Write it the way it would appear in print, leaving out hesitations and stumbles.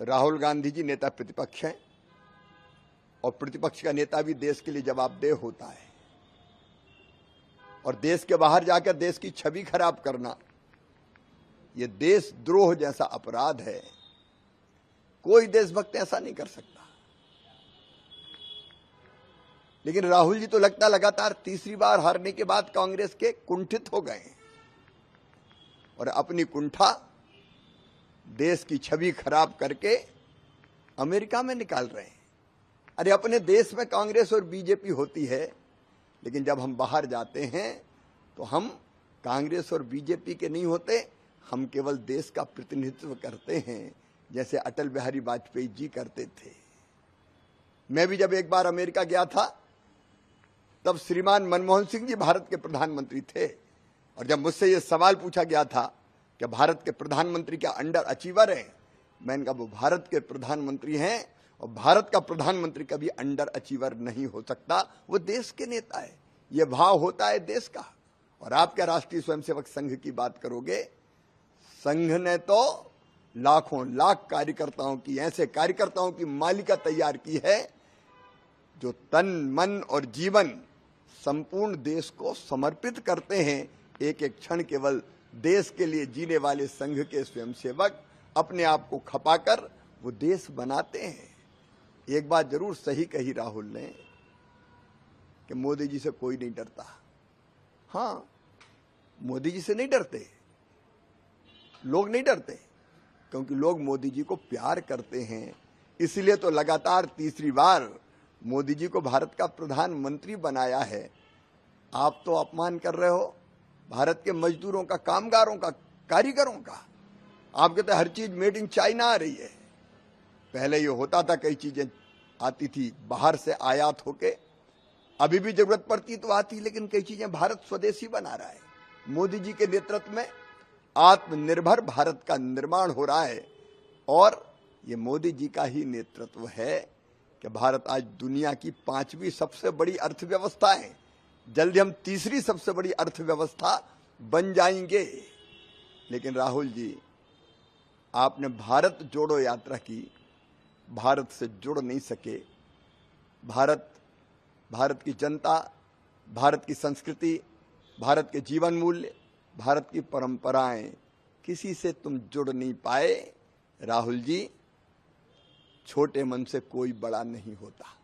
राहुल गांधी जी नेता प्रतिपक्ष हैं और प्रतिपक्ष का नेता भी देश के लिए जवाबदेह होता है। और देश के बाहर जाकर देश की छवि खराब करना यह देशद्रोह जैसा अपराध है। कोई देशभक्त ऐसा नहीं कर सकता। लेकिन राहुल जी तो लगता लगातार तीसरी बार हारने के बाद कांग्रेस के कुंठित हो गए और अपनी कुंठा देश की छवि खराब करके अमेरिका में निकाल रहे हैं। अरे अपने देश में कांग्रेस और बीजेपी होती है, लेकिन जब हम बाहर जाते हैं तो हम कांग्रेस और बीजेपी के नहीं होते, हम केवल देश का प्रतिनिधित्व करते हैं, जैसे अटल बिहारी वाजपेयी जी करते थे। मैं भी जब एक बार अमेरिका गया था, तब श्रीमान मनमोहन सिंह जी भारत के प्रधानमंत्री थे और जब मुझसे यह सवाल पूछा गया था कि भारत के प्रधानमंत्री क्या अंडर अचीवर हैं, मैंने कहा वो भारत के प्रधानमंत्री हैं और भारत का प्रधानमंत्री कभी अंडर अचीवर नहीं हो सकता, वो देश के नेता है। ये भाव होता है देश का। और आप क्या राष्ट्रीय स्वयंसेवक संघ की बात करोगे? संघ ने तो लाखों लाख कार्यकर्ताओं की, ऐसे कार्यकर्ताओं की मालिका तैयार की है जो तन मन और जीवन संपूर्ण देश को समर्पित करते हैं। एक एक क्षण केवल देश के लिए जीने वाले संघ के स्वयंसेवक अपने आप को खपाकर वो देश बनाते हैं। एक बात जरूर सही कही राहुल ने कि मोदी जी से कोई नहीं डरता। हाँ, मोदी जी से नहीं डरते, लोग नहीं डरते, क्योंकि लोग मोदी जी को प्यार करते हैं। इसलिए तो लगातार तीसरी बार मोदी जी को भारत का प्रधानमंत्री बनाया है। आप तो अपमान कर रहे हो भारत के मजदूरों का, कामगारों का, कारीगरों का। आप कहते हर चीज मेड इन चाइना आ रही है। पहले ये होता था, कई चीजें आती थी बाहर से आयात होके, अभी भी जरूरत पड़ती तो आती, लेकिन कई चीजें भारत स्वदेशी बना रहा है। मोदी जी के नेतृत्व में आत्मनिर्भर भारत का निर्माण हो रहा है और ये मोदी जी का ही नेतृत्व है कि भारत आज दुनिया की 5वीं सबसे बड़ी अर्थव्यवस्था है। जल्दी हम तीसरी सबसे बड़ी अर्थव्यवस्था बन जाएंगे। लेकिन राहुल जी, आपने भारत जोड़ो यात्रा की, भारत से जुड़ नहीं सके। भारत की जनता, भारत की संस्कृति, भारत के जीवन मूल्य, भारत की परंपराएं, किसी से तुम जुड़ नहीं पाए। राहुल जी, छोटे मन से कोई बड़ा नहीं होता।